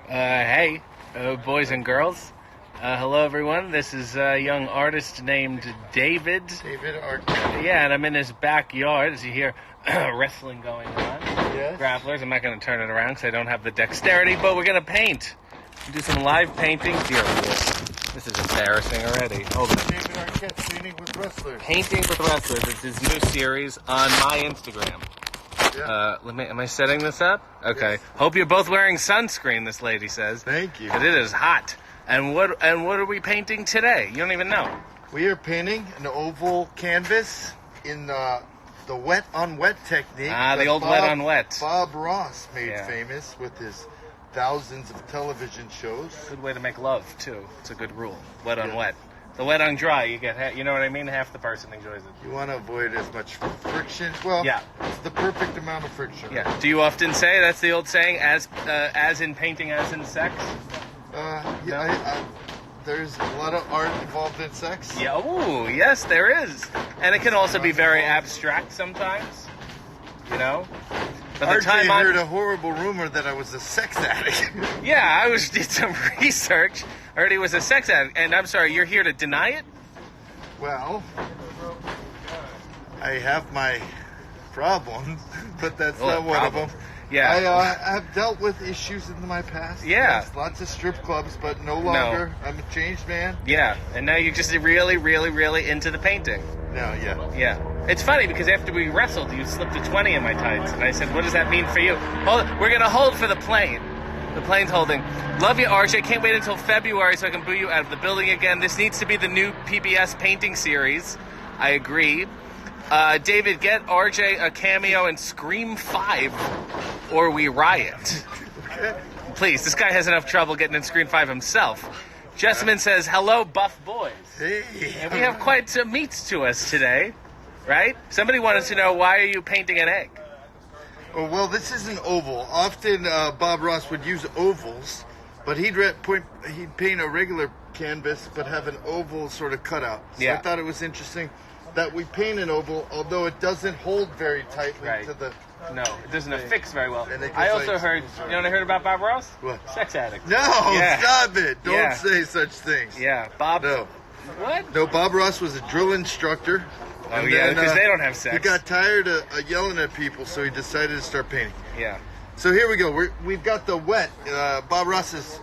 Hey, boys and girls. Hello, everyone. This is a young artist named David. David Arquette. Yeah, and I'm in his backyard. As you hear wrestling going on. Yes. Grapplers. I'm not going to turn it around because I don't have the dexterity, but we're going to paint. Do some live painting. Dear Lord. This is embarrassing already. Hold on. David Arquette painting with wrestlers. Painting with Wrestlers. It's his new series on my Instagram. Yeah. Am I setting this up? Okay. Yes. Hope you're both wearing sunscreen, this lady says. Thank you. But it is hot. And what are we painting today? You don't even know. We are painting an oval canvas in the wet on wet technique. The old wet on wet. Bob Ross made Yeah. famous with his thousands of television shows. Good way to make love, too. It's a good rule. Wet on wet. The wet on dry, you get, you know what I mean? Half the person enjoys it. You want to avoid as much friction. Well, Yeah. it's the perfect amount of friction. Yeah. Do you often say, that's the old saying, as in painting, as in sex? There's a lot of art involved in sex. Yeah. Ooh, yes, there is. And it can also be very abstract sometimes. You know? But RJ heard a horrible rumor that I was a sex addict. Yeah, I did some research. I heard he was a sex addict. And I'm sorry, you're here to deny it? Well, I have my problems, but that's not one of them. Yeah. I have dealt with issues in my past. Yeah. Yes, lots of strip clubs, but no longer. No. I'm a changed man. Yeah. And now you're just really, really, really into the painting. No, yeah. Yeah. It's funny because after we wrestled, you slipped a 20 in my tights. And I said, what does that mean for you? We're going to hold for the plane. The plane's holding. Love you, RJ. Can't wait until February so I can boo you out of the building again. This needs to be the new PBS painting series. I agree. David, get RJ a cameo in Scream 5 or we riot. Okay. Please, this guy has enough trouble getting in Scream 5 himself. Jessamine says, hello, buff boys. Hey. And we have quite some meats to us today, right? Somebody wanted to know, why are you painting an egg? Oh, well, this is an oval. Often Bob Ross would use ovals, but he'd paint a regular canvas but have an oval sort of cutout. So Yeah. I thought it was interesting that we paint an oval, although it doesn't hold very tightly to the... No, it doesn't affix very well. And it I goes also like- heard, you know what I heard about Bob Ross? What? Sex addict. No, Yeah. stop it. Don't Yeah. say such things. Yeah, Bob. No. What? No, Bob Ross was a drill instructor. Oh, yeah, because they don't have sex. He got tired of yelling at people, so he decided to start painting. Yeah. So here we go. We've got the wet, Bob Ross's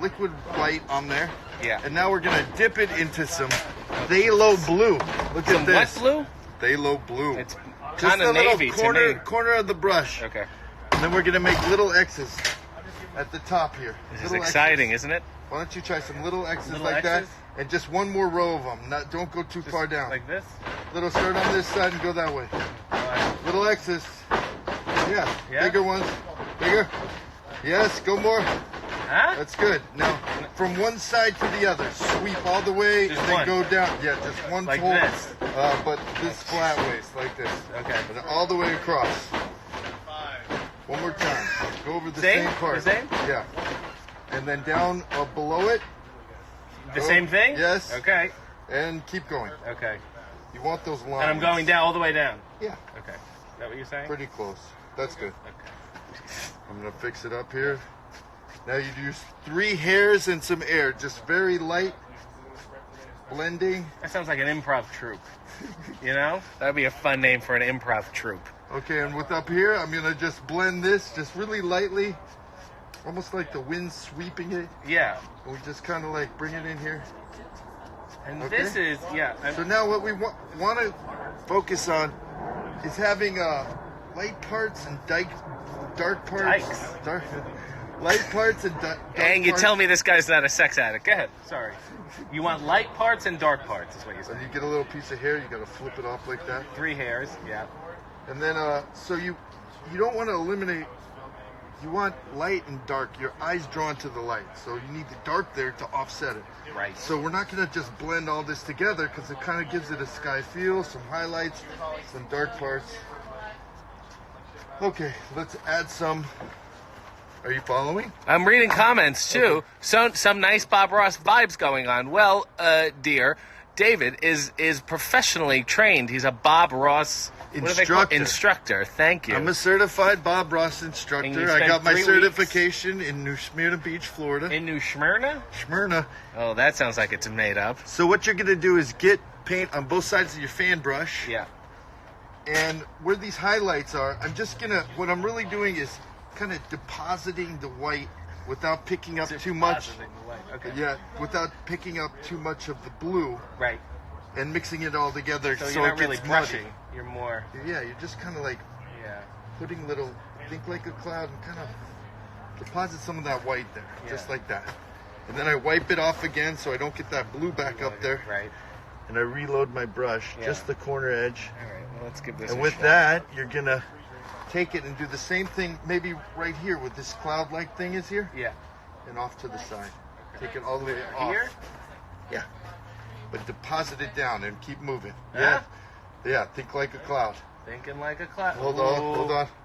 liquid white on there. Yeah. And now we're going to dip it into some Phthalo blue. Look Some at this. wet blue? Phthalo blue. It's Just kind a of little navy to me. corner of the brush. Okay. And then we're going to make little X's at the top here. This is Little exciting, X's. isn't it? Why don't you try some little X's Little like X's? that? And just one more row of them. Don't go too far down. Like this? Little start on this side and go that way. Little X's. Yeah. Yeah? Bigger ones. Bigger. Yes, go more. Huh? That's good. Now, from one side to the other, sweep all the way Just and then one. go down. Yeah, just one Like pull. this? But this flat waist, like this. Okay. And all the way across. One more time. Go over the Same? same part. The same? Yeah. And then down below it. The Go. same thing? Yes. Okay. And keep going. Okay. You want those lines. And I'm going down, all the way down. Yeah. Okay. Is that what you're saying? Pretty close. That's good. Okay. I'm going to fix it up here. Now you use 3 hairs and some air. Just very light blending. That sounds like an improv troupe. You know? That would be a fun name for an improv troupe. Okay, and with up here, I'm going to just blend this just really lightly. Almost like the wind sweeping it. Yeah. And we just kind of like bring it in here. And Okay. this is, yeah. So now what we want to focus on is having light parts and dark parts. Dykes. Light parts and dark And you parts. tell me this guy's not a sex addict. Go ahead. Sorry. You want light parts and dark parts, is what you And said. you get a little piece of hair, you got to flip it off like that. 3 hairs. Yeah. And then, so you don't want to eliminate, you want light and dark, your eyes drawn to the light. So you need the dark there to offset it. Right. So we're not going to just blend all this together because it kind of gives it a sky feel, some highlights, some dark parts. Okay, let's add some. Are you following? I'm reading comments, too. Okay. Some nice Bob Ross vibes going on. Well, dear, David is professionally trained. He's a Bob Ross instructor. Thank you. I'm a certified Bob Ross instructor. I got my certification in New Smyrna Beach, Florida. In New Smyrna? Smyrna. Oh, that sounds like it's made up. So what you're going to do is get paint on both sides of your fan brush. Yeah. And where these highlights are, what I'm really doing is kind of depositing the white without picking up too much. Okay. Yeah, without picking up too much of the blue. Right. And mixing it all together so it you're not really gets brushing. muddy. You're more... Yeah, you're just kind of like putting little, think like a cloud and kind of deposit some of that white there, just like that. And then I wipe it off again so I don't get that blue back up there. Right. And I reload my brush, just the corner edge. All right, well, let's give this and a with shot. that, you're going to take it and do the same thing maybe right here with this cloud-like thing is here. Yeah. And off to the side. Take it all the way off. Here? Yeah. But deposit it down and keep moving. Huh? Yeah, think like a cloud. Thinking like a cloud. Hold on. You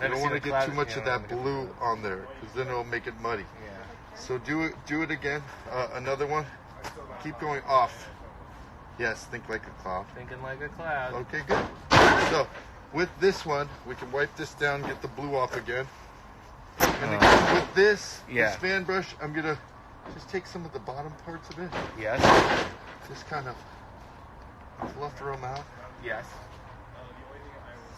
Never don't want to seen a get too cloud- much yeah, of that blue on there, because then it'll make it muddy. Yeah. So do it again. Another one. Keep going off. Yes, think like a cloud. Thinking like a cloud. Okay, good. So with this one, we can wipe this down, get the blue off again. And again, with this fan brush, I'm gonna just take some of the bottom parts of it. Yes. Just kind of flutter them out. Yes.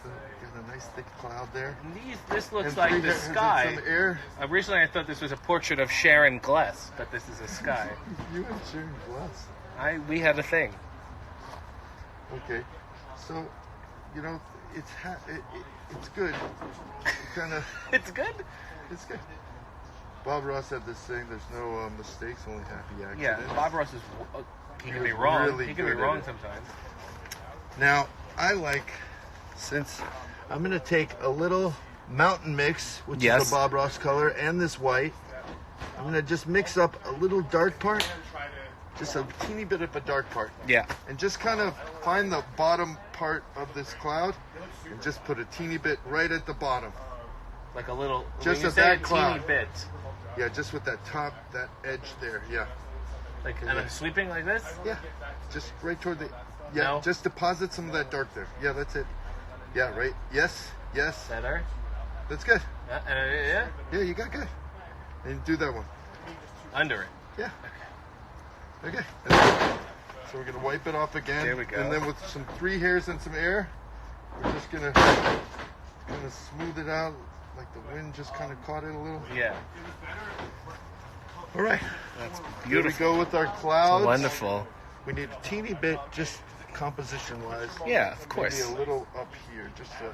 So got a nice thick cloud there. And this looks And like the has sky. some air. Originally, I thought this was a portrait of Sharon Gless, but this is a sky. You and Sharon Glass. We had a thing. Okay, so it's good. Kind of. It's good. It's good. Bob Ross had this saying: "There's no mistakes, only happy accidents." Yeah, Bob Ross is. He can be was wrong. really He can be good at wrong it. sometimes. Now, since I'm going to take a little mountain mix, which is the Bob Ross color, and this white, I'm going to just mix up a little dark part, just a teeny bit of a dark part. Yeah. And just kind of find the bottom part of this cloud and just put a teeny bit right at the bottom. Like a little. Just when you of say that a cloud. teeny bit. Yeah, just with that edge there, yeah. Like, and I'm sweeping like this? Yeah, just right toward the... Yeah, just deposit some of that dark there. Yeah, that's it. Yeah, right. Yes. Better? That's good. Yeah? Yeah, you got good. And do that one. Under it. Yeah. Okay. So we're going to wipe it off again. There we go. And then with some 3 hairs and some air, we're just going to kind of smooth it out like the wind just kind of caught it a little. Yeah. All right. That's Here beautiful. we go with our clouds. Wonderful. We need a teeny bit, just composition-wise. Yeah, of course. Maybe a little up here, just to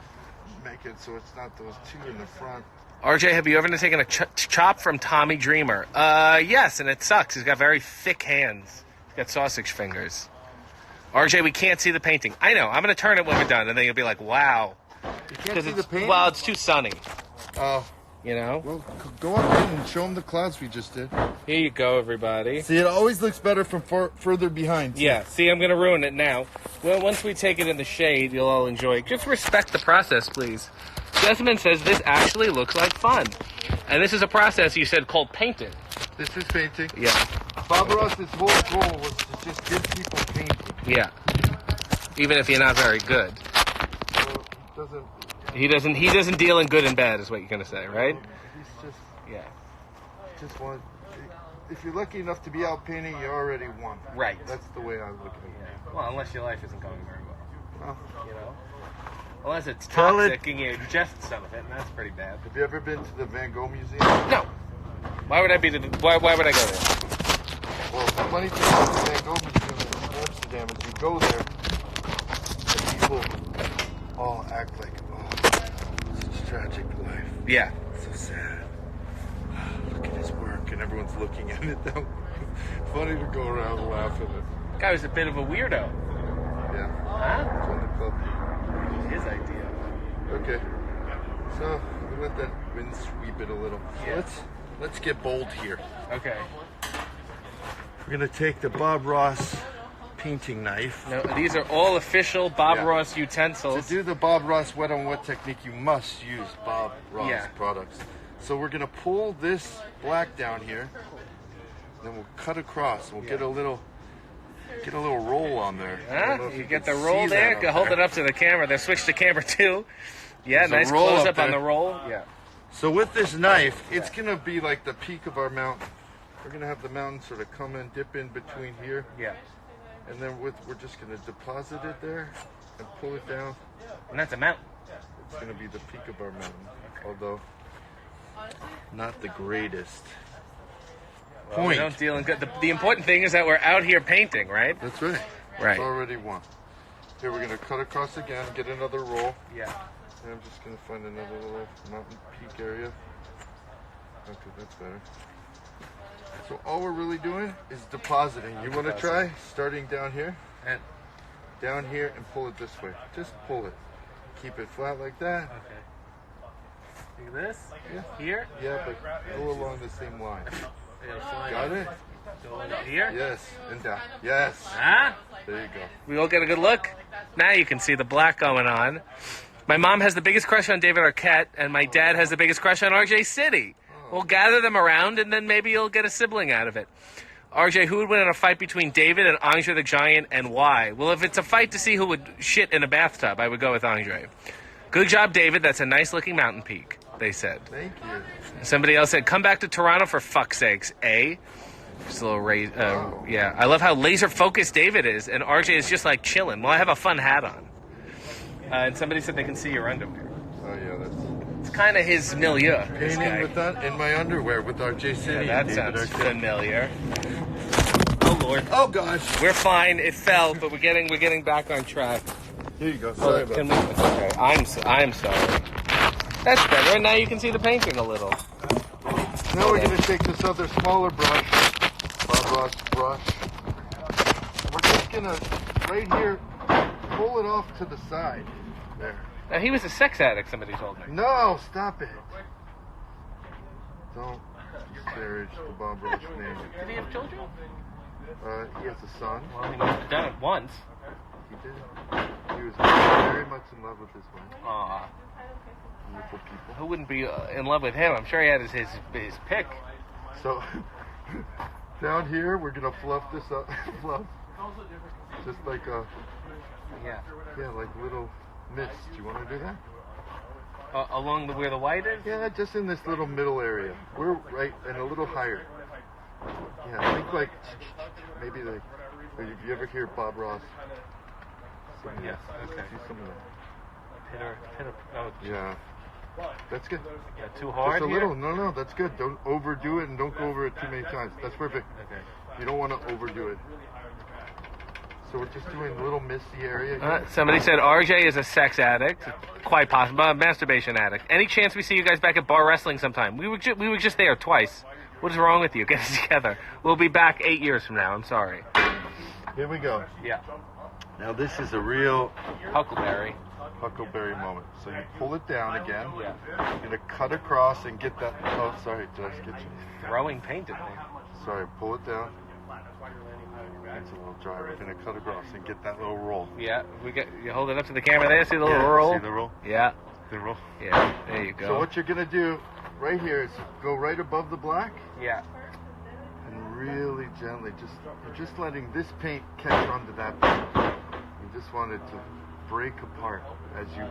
make it so it's not those 2 in the front. RJ, have you ever taken a chop from Tommy Dreamer? Yes, and it sucks. He's got very thick hands. He's got sausage fingers. RJ, we can't see the painting. I know. I'm going to turn it when we're done, and then you'll be like, wow. You can't see the painting? Well, it's too sunny. Oh. You know? Well, go up in and show them the clouds we just did. Here you go, everybody. See, it always looks better from further behind. See? Yeah, see, I'm going to ruin it now. Well, once we take it in the shade, you'll all enjoy it. Just respect the process, please. Jessamine says this actually looks like fun. And this is a process, you said, called painting. This is painting. Yeah. Bob Ross's whole goal was to just give people painting. Yeah. Even if you're not very good. So He doesn't deal in good and bad, is what you're going to say, right? He's Yeah. just one. If you're lucky enough to be out painting, you already won. Right. That's the way I look at it. Well, unless your life isn't going very well. Well, You know? Unless it's Tell it- toxic and you ingest some of it, and that's pretty bad. have you ever been to the Van Gogh Museum? No. Why would I be? Why would I go there? Well, the funny thing about the Van Gogh Museum in Amsterdam is you go there, and people all act like, such a tragic life. Yeah. So sad. Look at his work, and everyone's looking at it. Funny to go around laughing at. Guy was a bit of a weirdo. Yeah. Huh? Join the club. His idea. Okay. So we let that wind sweep it a little. Yeah. Let's get bold here. Okay. We're gonna take the Bob Ross painting knife. Now, these are all official Bob Yeah. Ross To utensils. do the Bob Ross wet on wet technique, you must use Bob Ross Yeah. products. So we're gonna pull this black down here, then we'll cut across. We'll get a little get a little roll on there. Huh? You get the roll there. Hold it up to the camera. Then switch to camera 2. Yeah, nice close up on the roll. Yeah. So with this knife, it's gonna be like the peak of our mountain. We're gonna have the mountain sort of come and dip in between here. Yeah. And then we're just gonna deposit it there and pull it down. And that's a mountain. It's gonna be the peak of our mountain, although not the greatest. Well, we don't deal in good. The important thing is that we're out here painting, right? That's right. Right. It's already one. Here we're gonna cut across again, get another roll. Yeah. And I'm just gonna find another little mountain peak area. Okay, that's better. So all we're really doing is depositing. You want to try starting down here and down here and pull it this way. Just pull it. Keep it flat like that. Okay. Like this? Yeah. Here? Yeah, but go along the same line. Got it? Here? Yes, and down. Yes. Huh? There you go. We all get a good look. Now you can see the black going on. My mom has the biggest crush on David Arquette, and my dad has the biggest crush on RJ City. We'll gather them around, and then maybe you'll get a sibling out of it. RJ, who would win in a fight between David and Andre the Giant, and why? Well, if it's a fight to see who would shit in a bathtub, I would go with Andre. Good job, David. That's a nice-looking mountain peak, they said. Thank you. Somebody else said, come back to Toronto for fuck's sakes, eh? Just a little raise. Yeah, I love how laser-focused David is, and RJ is just, like, chilling. Well, I have a fun hat on. And somebody said they can see your underwear. Oh, yeah, that's... It's kind of his milieu. Painting with that in my underwear with RJ City. Yeah, that sounds familiar. Oh Lord. Oh gosh. We're fine. It fell, but we're getting back on track. Here you go. Sorry about that. Okay. I'm sorry. That's better. And now you can see the painting a little. Now we're gonna take this other smaller brush, Bob Ross brush. We're just gonna right here pull it off to the side. There. Now, he was a sex addict, somebody told me. No, stop it. Don't disparage the Bob Ross name. Did he have children? He has a son. Well, he must have done it once. He did. He was very much in love with his wife. Aw. Wonderful people. Who wouldn't be in love with him? I'm sure he had his pick. So, down here, we're going to fluff this up. Fluff. Just like a... Yeah, like little mist. Do you want to do that? Along where the white is? Yeah, just in this little middle area. We're right and a little higher. Yeah, think like maybe like if you ever hear Bob Ross. Yes. Okay. Do some of that. Oh, yeah. That's good. Yeah, too hard. Just a here? little. No, that's good. Don't overdo it and don't go over it too many times. That's perfect. Okay. You don't want to overdo it. So we're just doing a little misty area. Somebody said RJ is a sex addict, quite possible, a masturbation addict. Any chance we see you guys back at bar wrestling sometime? We were just there twice. What is wrong with you? Get it together. We'll be back 8 years from now. I'm sorry. Here we go. Yeah. Now this is a real Huckleberry moment. So you pull it down again. Yeah. You're gonna cut across and get that. Oh, sorry, did I sketch you? Throwing paint at me. Sorry, pull it down. It's a little dry. We're gonna cut across and get that little roll. Yeah, you hold it up to the camera there. See the little roll? See the roll? Yeah. The roll. Yeah. There you go. So what you're gonna do right here is go right above the black. Yeah. And really gently, you're just letting this paint catch onto that paint. You just want it to break apart as you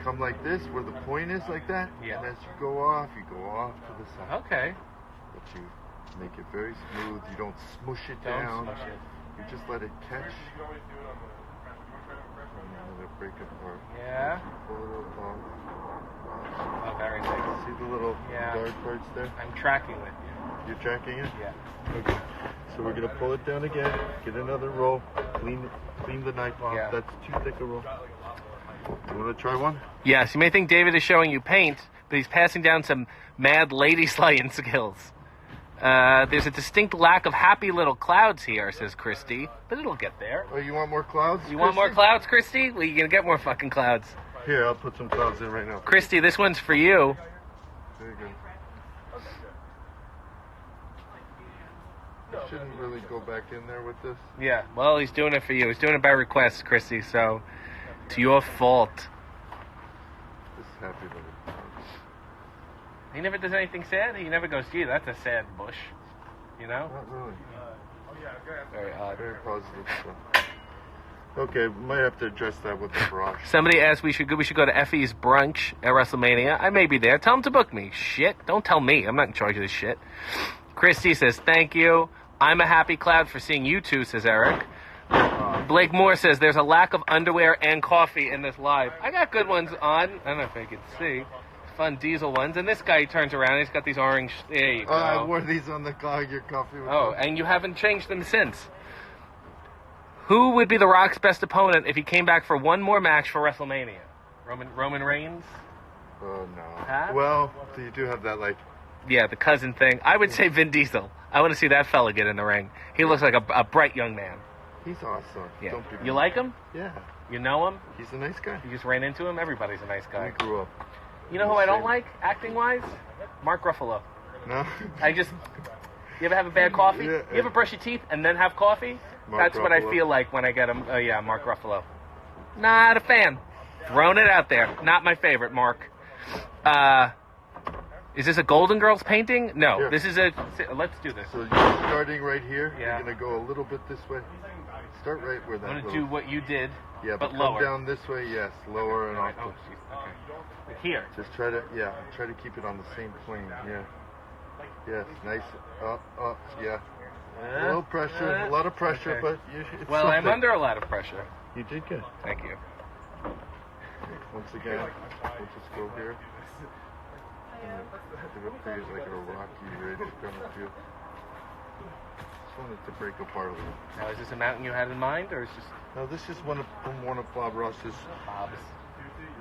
come like this, where the point is like that. Yeah. And as you go off to the side. Okay. But you make it very smooth. You don't smush it down. Don't smush it. You just let it catch. And let it break apart. Yeah. As you pull it apart. Oh, very nice. See the little dark parts there? I'm tracking with you. You're tracking it? Yeah. Okay. So we're gonna pull it down again. Get another roll. Clean the knife off. Yeah. That's too thick a roll. You want to try one? Yes. You may think David is showing you paint, but he's passing down some mad lady slaying skills. There's a distinct lack of happy little clouds here, says Christy, but it'll get there. Oh, you want more clouds? You want more clouds, Christy? Well, you're gonna get more fucking clouds. Here, I'll put some clouds in right now. Christy, this one's for you. There you go. You shouldn't really go back in there with this. Yeah, well, he's doing it for you. He's doing it by request, Christy, so it's your fault. Just happy with it. He never does anything sad. He never goes, gee, that's a sad bush. You know? Not really. Very odd. Very positive stuff. Okay, we might have to address that with the brush. Somebody asked we should go to Effie's brunch at WrestleMania. I may be there. Tell him to book me. Shit. Don't tell me. I'm not in charge of this shit. Christy says, thank you. I'm a happy cloud for seeing you two, says Eric. Blake Moore says, there's a lack of underwear and coffee in this live. I got good ones on. I don't know if I can see. Fun diesel ones. And this guy turns around. He's got these orange... There you go. I wore these on the clog, your coffee. Oh, and you haven't changed them since. Who would be The Rock's best opponent if he came back for one more match for WrestleMania? Roman Reigns? Oh, no. Huh? Well, you do have that, Yeah, the cousin thing. I would say Vin Diesel. I want to see that fella get in the ring. He looks like a bright young man. He's awesome. Yeah. Don't be You like him? Yeah. You know him? He's a nice guy. You just ran into him? Everybody's a nice guy. We grew up. You know who I don't like, acting-wise? Mark Ruffalo. No? You ever have a bad coffee? Yeah. You ever brush your teeth and then have coffee? Mark That's what I Ruffalo. feel like when I get him. Oh, yeah, Mark Ruffalo. Not a fan. Throwing it out there. Not my favorite, Mark. Is this a Golden Girls painting? No. Here. This is a... Let's do this. So you're starting right here. Yeah. You're going to go a little bit this way. Start right where that I'm going to little... do what you did, Yeah, but come lower. down this way, yes. Lower and off. Oh, jeez. Okay. Here. Just try to keep it on the same plane. Yeah. Yes, nice. Up, yeah. A little pressure, a lot of pressure, Okay. but it's Well, I'm something. under a lot of pressure. You did good. Thank you. Once again, we'll just go here. It appears like a rocky ridge kind of feel. Just wanted to break apart a little. Now, is this a mountain you had in mind, or is just No, this is one of Bob Ross's Bob's?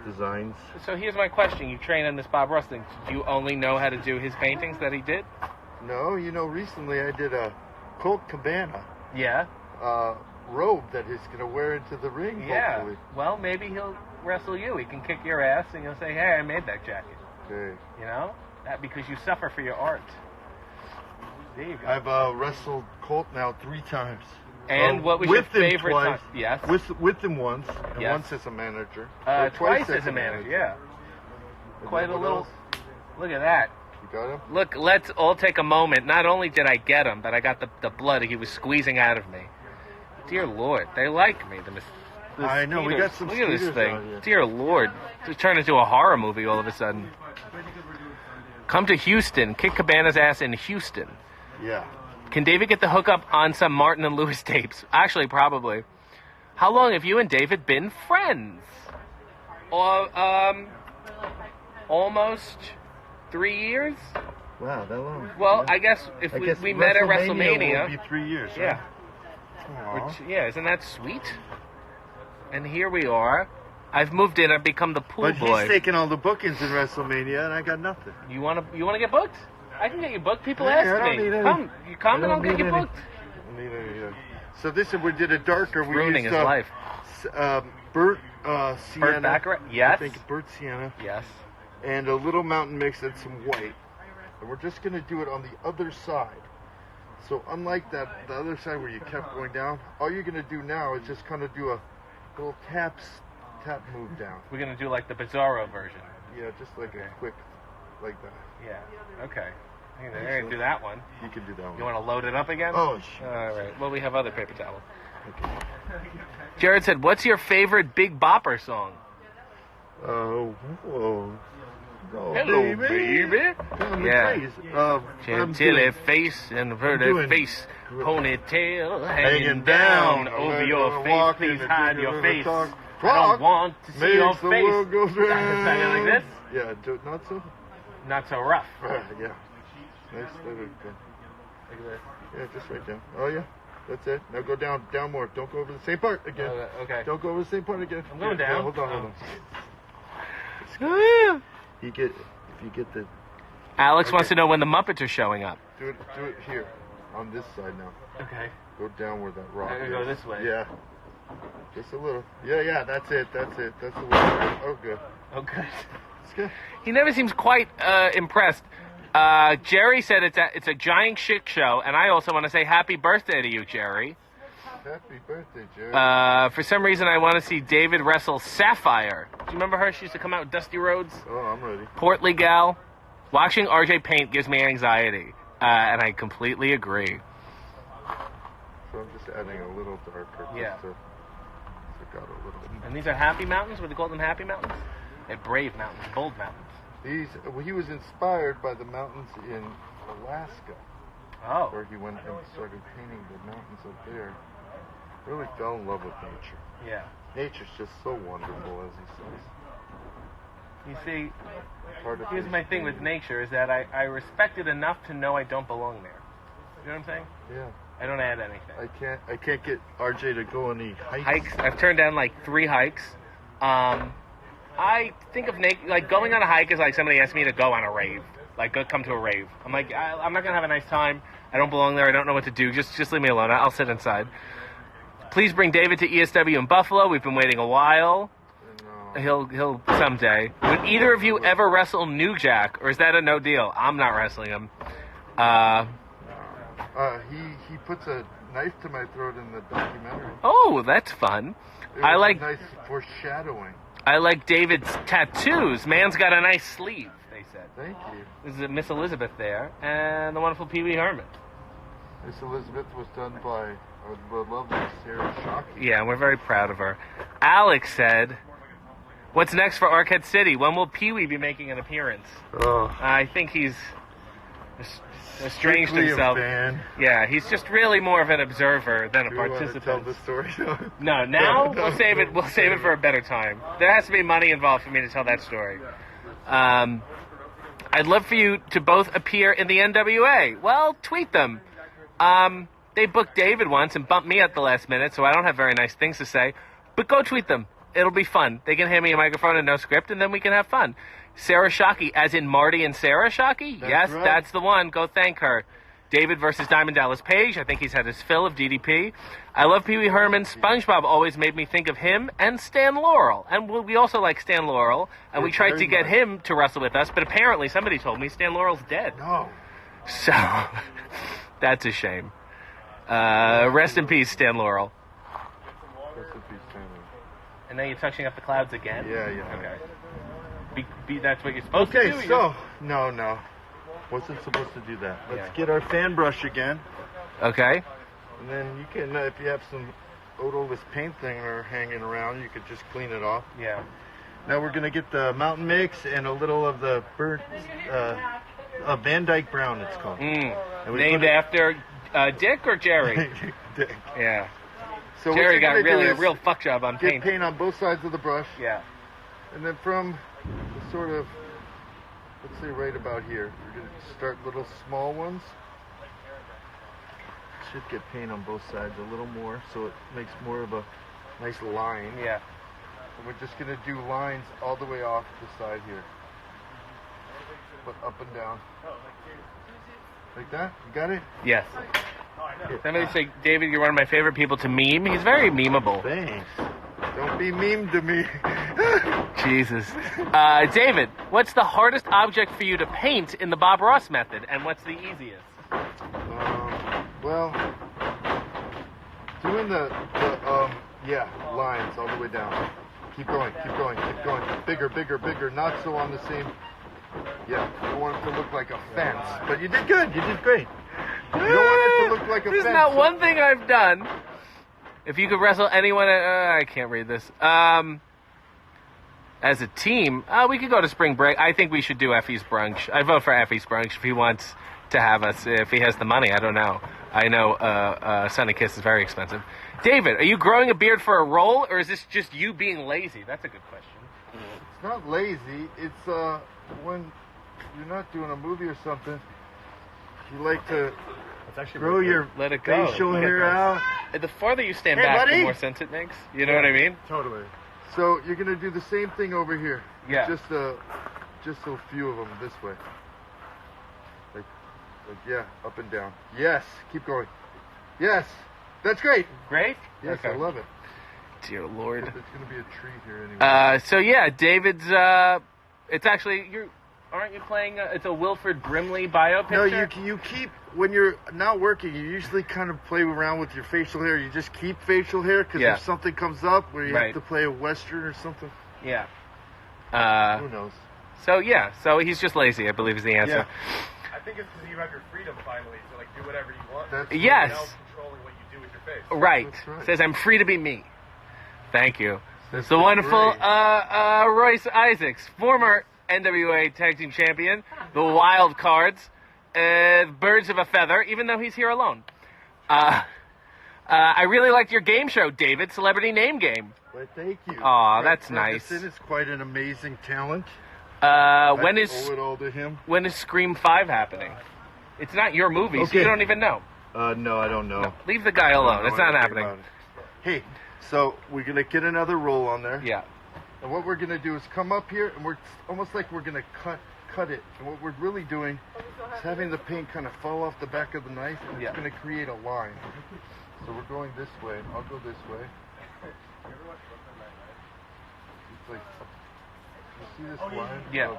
designs. So here's my question. You train on this Bob Ross thing. Do you only know how to do his paintings that he did? No, recently I did a Colt Cabana Yeah. robe that he's going to wear into the ring, Yeah. hopefully. Well, maybe he'll wrestle you. He can kick your ass, and you'll say, hey, I made that jacket. Okay. You know? That because you suffer for your art. There you go. I've wrestled Colt now 3 times. And what was your with him favorite twice, time? Yes. With him once, and Yes. once as a manager. Or Twice as a manager, yeah. And Quite then a what little. else? Look at that. You got him? Look, let's all take a moment. Not only did I get him, but I got the blood he was squeezing out of me. Dear Lord, they like me. The I know, we got some Look at this skeeters thing. out here. Dear Lord. It's turned into a horror movie all of a sudden. Come to Houston. Kick Cabana's ass in Houston. Yeah. Can David get the hookup on some Martin and Lewis tapes? Actually, probably. How long have you and David been friends? Almost 3 years? Wow, that long. Well, yeah. I guess if I guess we met at Will WrestleMania. be 3 years. Yeah. Right? Aw. Yeah, isn't that sweet? And here we are. I've moved in. I've become the pool But boy. he's taking all the bookings in WrestleMania, and I got nothing. You wanna get booked? I can get you booked. People Hey, ask I don't me. need any. Come, you come and I'll get you any. booked. I don't need any, So this is we did a darker. We Ruining used, his life. Burt Sienna. Burt Baccarat? Yes. I think Burt Sienna. Yes. And a little mountain mix and some white. And we're just going to do it on the other side. So unlike the other side where you kept going down, all you're going to do now is just kind of do a little tap move down. We're gonna do like the Bizarro version. Yeah, just like a quick, like that. Yeah. Okay. I'm gonna do that one. You can do that one. You want to load it up again? Oh, shit. All right. Well, we have other paper towels. Okay. Jared said, "What's your favorite Big Bopper song?" Oh, whoa. Oh, Hello, baby. Yeah. Chantilly face, inverted face, ponytail hanging down over your face. Please hide your face. I don't want to see your face. World goes round. Sounding like this? Yeah, not so. Not so rough. Yeah. Nice. There we go. Look at this. Yeah, just right down. Oh yeah, that's it. Now go down more. Don't go over the same part again. Okay. Don't go over the same part again. I'm going Yeah, down. hold on. If you get the. Alex Okay. wants to know when the Muppets are showing up. Do it here, on this side now. Okay. Go down where that rock I is. gotta go this way. Yeah. Just a little. Yeah, that's it. That's the way. Oh, good. Oh, good. It's good. He never seems quite impressed. Jerry said it's a giant shit show, and I also want to say happy birthday to you, Jerry. Happy birthday, Jerry. For some reason, I want to see David wrestle Sapphire. Do you remember her? She used to come out with Dusty Rhodes. Oh, I'm ready. Portly gal. Watching RJ paint gives me anxiety, and I completely agree. So I'm just adding a little darker. Yeah. Just to got a little. And these are happy mountains? Would they call them happy mountains? They're brave mountains, bold mountains. He was inspired by the mountains in Alaska. Oh. Where he went and started painting the mountains up there. Really fell in love with nature. Yeah. Nature's just so wonderful, as he says. You see, here's my thing with nature is that I respect it enough to know I don't belong there. You know what I'm saying? Yeah. I don't add anything. I can't get RJ to go on any hikes. I've turned down like 3 hikes. I think of like going on a hike is like somebody asked me to go on a rave. Like, come to a rave. I'm like, I'm not going to have a nice time. I don't belong there. I don't know what to do. Just leave me alone. I'll sit inside. Please bring David to ESW in Buffalo. We've been waiting a while. No. He'll someday. Would either of you ever wrestle New Jack, or is that a no deal? I'm not wrestling him. He puts a knife to my throat in the documentary. Oh, that's fun. I like nice foreshadowing. I like David's tattoos. Man's got a nice sleeve, they said. Thank you. This is Miss Elizabeth there, and the wonderful Pee Wee Herman. Miss Elizabeth was done by the lovely Sarah Shockey. Yeah, we're very proud of her. Alex said, "What's next for Arquette City? When will Pee Wee be making an appearance?" Oh. I think he's estranged himself. A fan. Yeah, he's just really more of an observer than a participant. Tell the story. No, now we'll save it. We'll save it for a better time. There has to be money involved for me to tell that story. I'd love for you to both appear in the NWA. Well, tweet them. They booked David once and bumped me at the last minute, so I don't have very nice things to say. But go tweet them. It'll be fun. They can hand me a microphone and no script, and then we can have fun. Sarah Shockey, as in Marty and Sarah Shockey? Yes, right. That's the one. Go thank her. David versus Diamond Dallas Page. I think he's had his fill of DDP. I love Pee Wee Herman. SpongeBob always made me think of him and Stan Laurel. And we also like Stan Laurel. And we tried to get him to wrestle with us, but apparently somebody told me Stan Laurel's dead. No. So, that's a shame. Rest in peace, Stan Laurel. Rest in peace, Stan Laurel. And now you're touching up the clouds again? Yeah. Okay. That's what you're supposed to do. Okay, so, no. Wasn't supposed to do that. Let's get our fan brush again. Okay. And then you can, if you have some odorless paint thing hanging around, you could just clean it off. Yeah. Now we're going to get the mountain mix and a little of the burnt, Van Dyke Brown, it's called. Named after Dick or Jerry? Dick. Yeah. So Jerry got a real fuck job on paint. Get paint on both sides of the brush. Yeah. And then from the sort of, let's say right about here, we're going to start little small ones. Should get paint on both sides a little more, so it makes more of a nice line. Yeah. And we're just going to do lines all the way off the side here. But up and down. Like that? You got it? Yes. Somebody say, David, you're one of my favorite people to meme. He's very memeable. Thanks. Don't be meme to me. Jesus. David, what's the hardest object for you to paint in the Bob Ross method, and what's the easiest? Well, doing the lines all the way down. Keep going. Bigger. Not so on the same. Yeah, you don't want it to look like a fence. But you did good. You did great. You don't want it to look like a fence. There's not one thing I've done. If you could wrestle anyone, I can't read this. As a team, we could go to spring break. I think we should do Effie's brunch. I vote for Effie's brunch if he wants to have us. If he has the money, I don't know. I know Sunny Kiss is very expensive. David, are you growing a beard for a role, or is this just you being lazy? That's a good question. It's not lazy. It's when you're not doing a movie or something, you like to grow your facial hair out. The farther you stand back, buddy, the more sense it makes. You know what I mean? Totally. So you're going to do the same thing over here. Yeah. Just a few of them this way. Like up and down. Yes. Keep going. Yes. That's great. Great? Yes, okay. I love it. Dear Lord. It's going to be a treat here anyway. So yeah, David's, it's actually, aren't you playing, it's a Wilford Brimley bio picture? No, you keep, when you're not working, you usually kind of play around with your facial hair. You just keep facial hair, because if something comes up where you have to play a Western or something. Yeah. Who knows? So he's just lazy, I believe is the answer. think it's because you have your freedom finally to like do whatever you want. Yes. Without controlling what you do with your face. Right. Right. Says I'm free to be me. Thank you. That's The wonderful great. Royce Isaacs, former NWA Tag Team Champion, the Wild Cards, Birds of a Feather, even though he's here alone. I really liked your game show, David, Celebrity Name Game. Well, thank you. Aw, that's Greg nice. Ferguson is quite an amazing talent. When I owe is it all to him. when is Scream 5 happening? It's not your movie, so Okay. you don't even know. No, I don't know. Leave the guy alone. I It's don't not know anything happening. about it. Hey, so we're gonna get another roll on there. Yeah. And what we're gonna do is come up here, and we're almost like we're gonna cut it. And what we're really doing is having the paint kind of fall off the back of the knife, and Yeah. it's gonna create a line. So we're going this way. I'll go this way. It's like, you see this line? Yeah.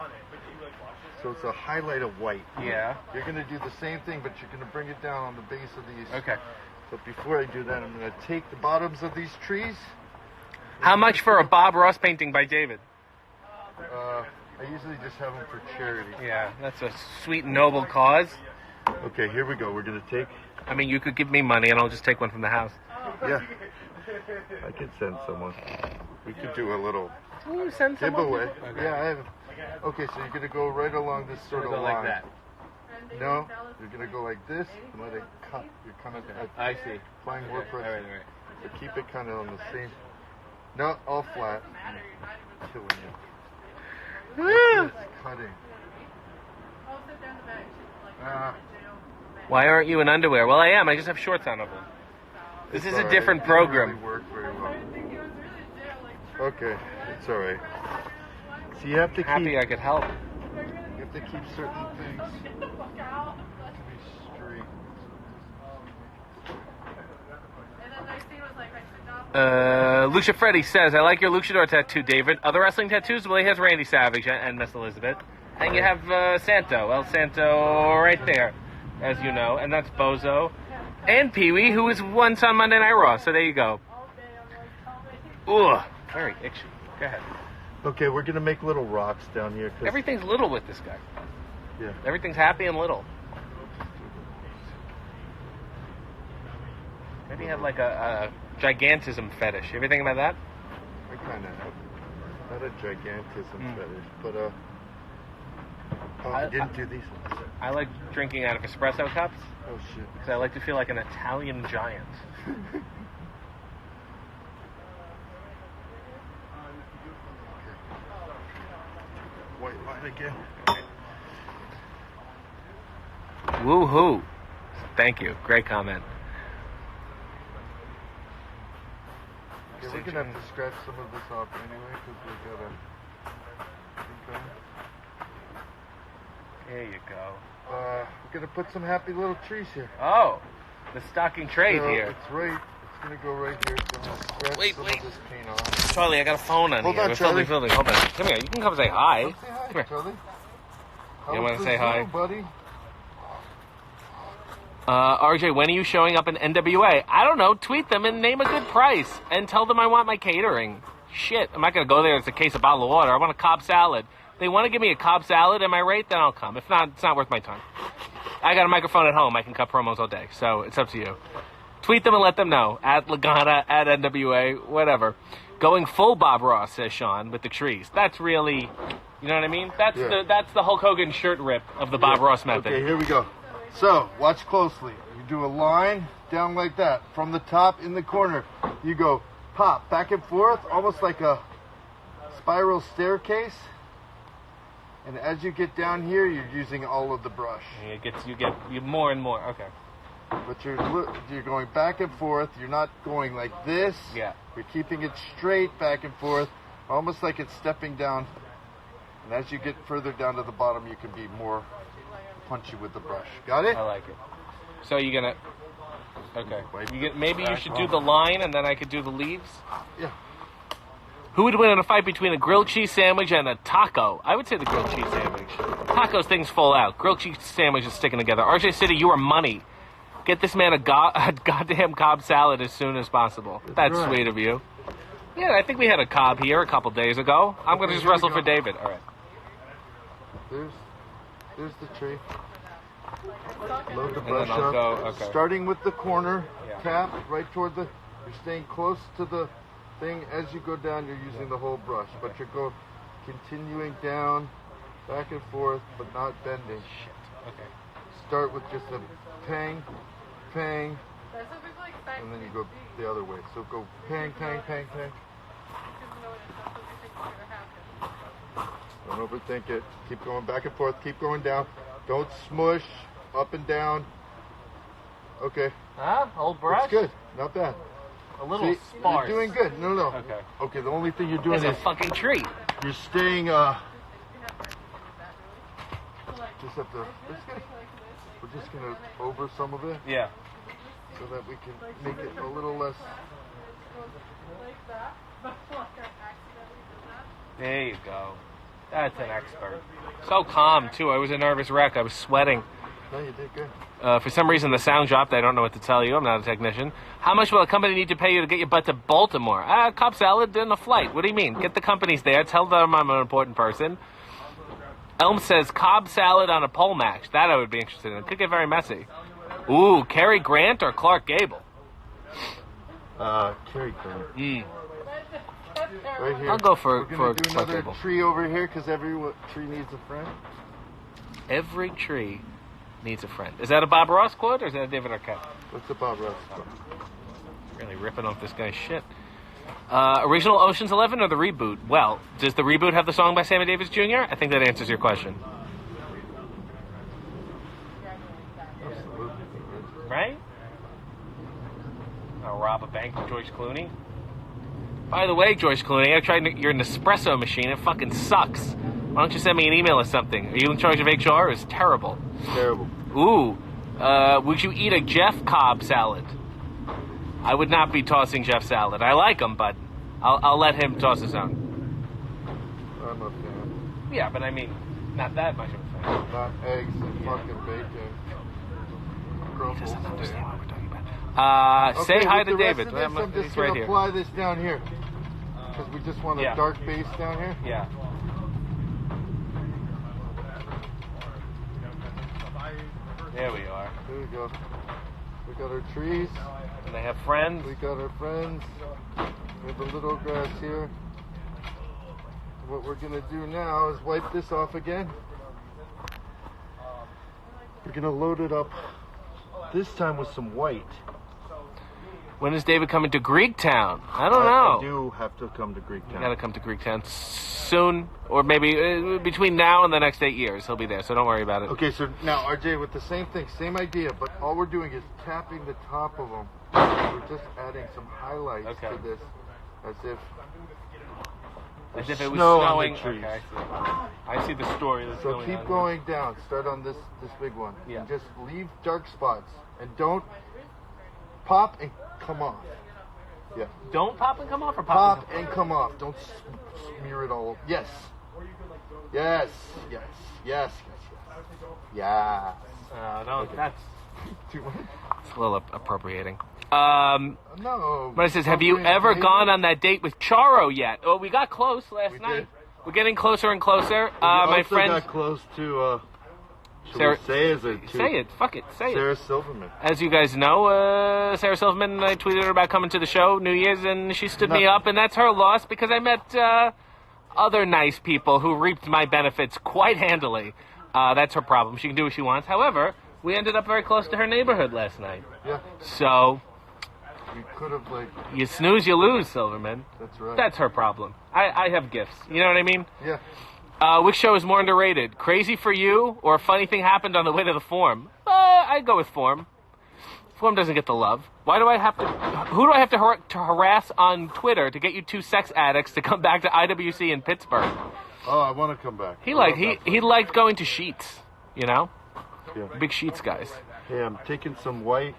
So it's a highlight of white. Yeah. You're gonna do the same thing, but you're gonna bring it down on the base of these. Okay. But before I do that, I'm gonna take the bottoms of these trees. How much for a Bob Ross painting by David? I usually just have them for charity. Yeah, that's a sweet, noble cause. Okay, here we go. We're gonna take. I mean, you could give me money and I'll just take one from the house. Yeah. I could send someone. We could do a little Can you send someone? giveaway. Okay. Yeah, I have. Okay, so you're gonna go right along this sort of Go line. like that. No, you're gonna go like this and let it cut. You're kind of I see. applying more Okay, pressure. all right. So keep it kind of on the same. Not all flat. Killing you. It's cutting. Why aren't you in underwear? Well, I am. I just have shorts on over. This is a Alright, different it didn't program. Really work very well. Okay, it's all right. So you have to Happy keep. I could help. You have to keep certain things to be straight. Lucia Freddy says, I like your luchador tattoo, David. Other wrestling tattoos? Well, he has Randy Savage and Miss Elizabeth. And you have Santo, El Santo right there, as you know. And that's Bozo. And Pee-wee, who was once on Monday Night Raw. So there you go. Ugh, very itchy. Go ahead. Okay, we're gonna make little rocks down here. 'Cause- Everything's little with this guy. Yeah. Everything's happy and little. Maybe you have like a gigantism fetish. You ever think about that? I kind of have. Not a gigantism fetish, but oh, I didn't do these ones. I like drinking out of espresso cups Oh shit. because I like to feel like an Italian giant. White line again. Woohoo! Thank you. Great comment. Yeah, we're gonna have to scratch some of this off anyway because we gotta. There you go. We're gonna put some happy little trees here. Oh, the stocking trade So here. It's right. It's gonna go right here. So I'm gonna scratch Wait, some wait. of this paint off. Charlie, I got a phone on Hold here. on, We're Charlie. filming. Hold on. Come here. You can come say hi. Come say hi, Come here. Charlie. You wanna How's say the hi? Zoom, buddy? RJ, when are you showing up in NWA? I don't know. Tweet them and name a good price and tell them I want my catering. Shit, I'm not going to go there. It's a case of bottle of water. I want a Cobb salad. They want to give me a Cobb salad at my rate, then I'll come. If not, it's not worth my time. I got a microphone at home. I can cut promos all day. So it's up to you. Tweet them and let them know. At Lagana, at NWA, whatever. Going full Bob Ross, says Sean, with the trees. That's really, you know what I mean? That's the Hulk Hogan shirt rip of the Bob Ross method. Okay, here we go. So, watch closely. You do a line down like that. From the top in the corner, you go pop back and forth, almost like a spiral staircase. And as you get down here, you're using all of the brush. You get more and more. Okay. But you're going back and forth. You're not going like this. Yeah. You're keeping it straight back and forth, almost like it's stepping down. And as you get further down to the bottom, you can be more punchy with the brush. Got it? I like it. So you're gonna. Okay. Wipe Maybe you back should off. do the line, and then I could do the leaves. Yeah. Who would win in a fight between a grilled cheese sandwich and a taco? I would say the grilled cheese sandwich. Tacos, things fall out. Grilled cheese sandwich is sticking together. RJ City, you are money. Get this man a goddamn Cobb salad as soon as possible. That's right. sweet of you. Yeah, I think we had a Cobb here a couple days ago. I'm going to just here we wrestle go. for David. All right. There's the tree. Load the And brush then I'll up. go, okay. Starting with the corner Yeah. cap, right toward the. You're staying close to the thing. As you go down, you're using the whole brush, but you're continuing down, back and forth, but not bending. Shit. Okay. Start with just a pang, pang, and then you go the other way. So go pang, pang, pang, pang. Don't overthink it. Keep going back and forth. Keep going down. Don't smush up and down. Okay. Huh? Old brush? It's good. Not bad. A little See, sparse. You're doing good. No. Okay. Okay, the only thing you're doing It's a is fucking treat. you're staying, just have to, we're just going to over some of it Yeah. so that we can make it a little less. There you go. That's an expert. So calm, too. I was a nervous wreck. I was sweating. No, you did good. For some reason, the sound dropped. I don't know what to tell you. I'm not a technician. How much will a company need to pay you to get your butt to Baltimore? Cobb salad and a flight. What do you mean? Get the companies there. Tell them I'm an important person. Elm says Cobb salad on a pole match. That I would be interested in. It could get very messy. Ooh, Cary Grant or Clark Gable? Cary Grant. Right here. I'll go for We're going to do Clark another Gable. tree over here because every tree needs a friend. Every tree needs a friend. Is that a Bob Ross quote or is that a David Arquette? What's the Bob Ross? Really ripping off this guy's shit. Original Ocean's 11 or the reboot? Well, does the reboot have the song by Sammy Davis Jr.? I think that answers your question. Right? I'll rob a bank with George Clooney. By the way, George Clooney, I tried your Nespresso machine. It fucking sucks. Why don't you send me an email or something? Are you in charge of HR? It's terrible. Terrible. Ooh, would you eat a Jeff Cobb salad? I would not be tossing Jeff salad. I like him, but I'll let him toss his own. I'm a fan. Yeah, but I mean, not that much of a fan. Not eggs and fucking bacon. He doesn't understand what we're talking about. Say hi to David. I'm just He's going right to here. apply this down here. Because we just want a Yeah. dark base down here. Yeah. There we are. There we go. We got our trees. And they have friends. We got our friends. We have a little grass here. What we're going to do now is wipe this off again. We're going to load it up this time with some white. When is David coming to Greektown? I don't know. I do have to come to Greektown. You gotta come to Greektown soon, or maybe between now and the next 8 years. He'll be there, so don't worry about it. Okay, so now, RJ, with the same thing, same idea, but all we're doing is tapping the top of them. We're just adding some highlights Okay. to this, as if As if it was snow on snowing. the trees. Okay, I see the story that's So going keep on. going down. Start on this big one. Yeah. And just leave dark spots. And don't pop and come off. Yeah. Don't pop and come off, or pop, Pop and come off. Don't smear it all. Yes. Yes. Yes. Yes. Yes. Yes. No, that's Too much? it's a little appropriating. No. But it says, have you Appropriate ever behavior? gone on that date with Charo yet? Oh, we got close last We night. did. We're getting closer and closer. We My also friend, got close to, should Sarah- we say, is it say it. Fuck it. Say it. Sarah Silverman. As you guys know, Sarah Silverman, I tweeted her about coming to the show New Year's, and she stood me up, and that's her loss because I met other nice people who reaped my benefits quite handily. That's her problem. She can do what she wants. However, we ended up very close to her neighborhood last night. Yeah. So, We could have, like, you snooze, you lose, Silverman. that's right. That's her problem. I have gifts. You know what I mean? Yeah. Which show is more underrated? Crazy for You or A Funny Thing Happened on the Way to the Forum? I'd go with Forum. Forum doesn't get the love. Who do I have to harass on Twitter to get you two sex addicts to come back to IWC in Pittsburgh? Oh, I want to come back. He I love that he place. liked going to Sheets, you know? Yeah. Big Sheets guys. Hey, I'm taking some white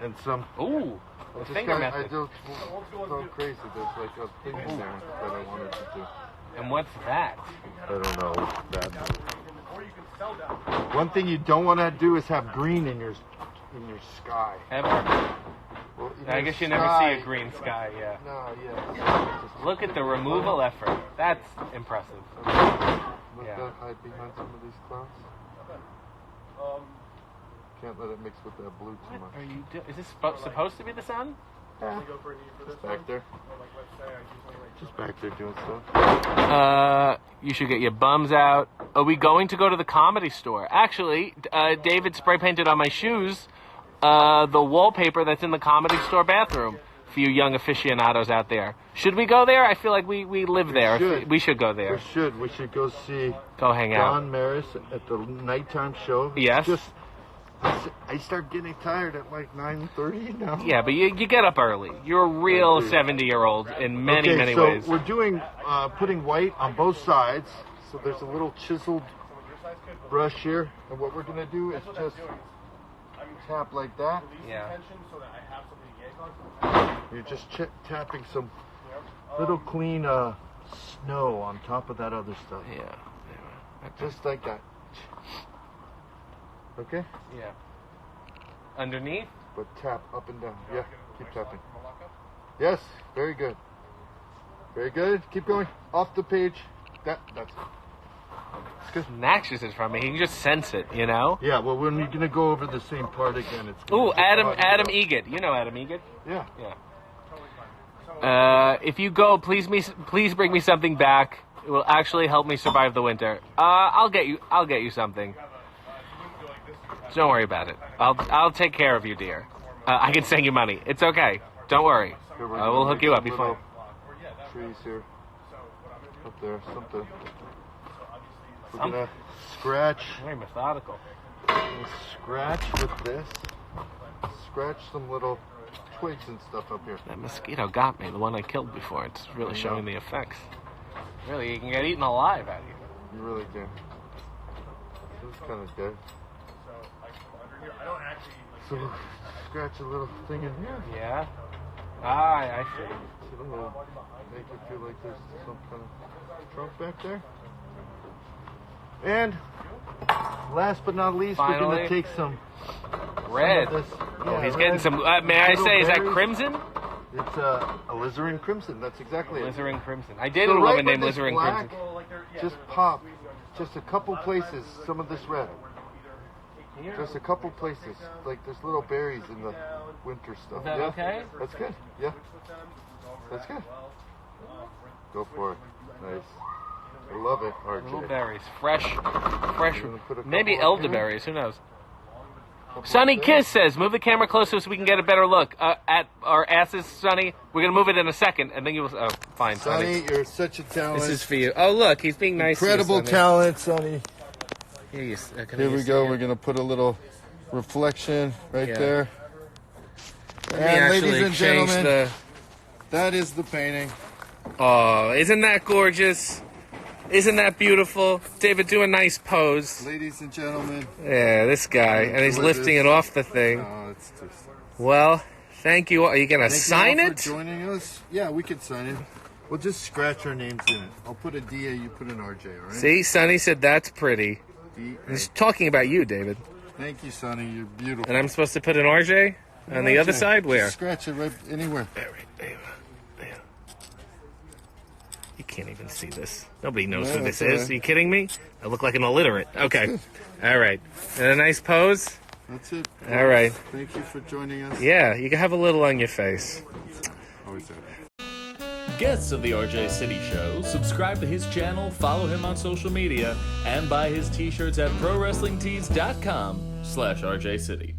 and some. Ooh, the Just finger got, I method. just so crazy. There's like a thing in there that I wanted to do. And what's that? I don't know that. One thing you don't want to do is have green in your sky. Ever? Well, in I your guess you never sky- see a green sky, yeah. No, yeah. Just Look at the removal effort. That's impressive. let Yeah. that hide behind some of these clouds. Can't let it mix with that blue too much. Are you is this supposed to be the sun? Yeah. Go for a knee for this Just back there. Or like, let's say I usually like Just back there doing stuff. You should get your bums out. Are we going to go to the Comedy Store? Actually, David spray painted on my shoes the wallpaper that's in the Comedy Store bathroom for you young aficionados out there. Should we go there? I feel like we live there. Should. We should go there. We should go see Go hang out. John Maris at the nighttime show. Yes. I start getting tired at like 9:30 now. Yeah, but you get up early. You're a real 70-year-old in many ways. So we're doing putting white on both sides. So there's a little chiseled brush here, and what we're gonna do is just tap like that. Yeah. so that I have something to yank on. You're just tapping some little clean snow on top of that other stuff. Yeah. Just like that. Okay? Yeah. Underneath? But tap up and down. Yeah, keep tapping. Yes, very good. Very good. Keep going. Off the page. That's it. It's good. Naxus is from me. He can just sense it, you know? Yeah, well, when we're going to go over the same part again, it's gonna Ooh, be Adam hard. Egid. You know Adam Egid? Yeah. Yeah. If you go, please bring me something back. It will actually help me survive the winter. I'll get you something. Don't worry about it. I'll take care of you, dear. I can send you money. It's okay. Don't worry. I will hook you up before. Trees here. Up there, something. We're gonna scratch. Very methodical. Scratch with this. Scratch some little twigs and stuff up here. That mosquito got me. The one I killed before. It's really showing the effects. Really, you can get eaten alive out of you. You really can. This is kind of dead. I don't actually So scratch a little thing in here. Yeah. I see. It'll make it feel like there's some kind of trunk back there. And last but not least, we're Finally. going to take some Red. Some of this, Oh, he's red. getting some. May I say, is that Berries. crimson? It's alizarin crimson. That's exactly it. Alizarin crimson. I dated So a right woman when named it's Alizarin black, crimson. just pop, just a couple places, some of this red. Just a couple places, like there's little berries in the winter stuff. Is that yeah? okay? That's good. Yeah. That's good. Go for it. Nice. I love it, RJ. Little berries, fresh. gonna put a Maybe couple up here. elderberries. Who knows? Sonny Kiss says, "Move the camera closer so we can get a better look at our asses, Sonny. We're gonna move it in a second, and then you'll. Oh, fine, Sonny. Sonny, you're such a talent. This is for you. Oh, look, he's being nice. Incredible to you, talent, Sonny. Here, Here we go. We're gonna put a little reflection right Yeah. there. Let me And actually ladies and change gentlemen, that is the painting. Oh, isn't that gorgeous? Isn't that beautiful? David, do a nice pose. Ladies and gentlemen. Yeah, this guy, and he's lifting it off the thing. Oh, it's just. Well, thank you. Are you gonna sign Thank you all it? for joining us. Yeah, we can sign it. We'll just scratch our names in it. I'll put a DA, you put an RJ, all right? See, Sonny said that's pretty. D-A. He's talking about you, David. Thank you, Sonny. You're beautiful. And I'm supposed to put an RJ on the other RJ. side? Where? Just scratch it right anywhere. There. You can't even see this. Nobody knows No, who this that's all is. right. Are you kidding me? I look like an illiterate. Okay. All right. And a nice pose? That's it. All right. Thank you for joining us. Yeah, you can have a little on your face. Always there. Guests of the RJ City Show, subscribe to his channel, follow him on social media, and buy his t-shirts at ProWrestlingTees.com/RJ City.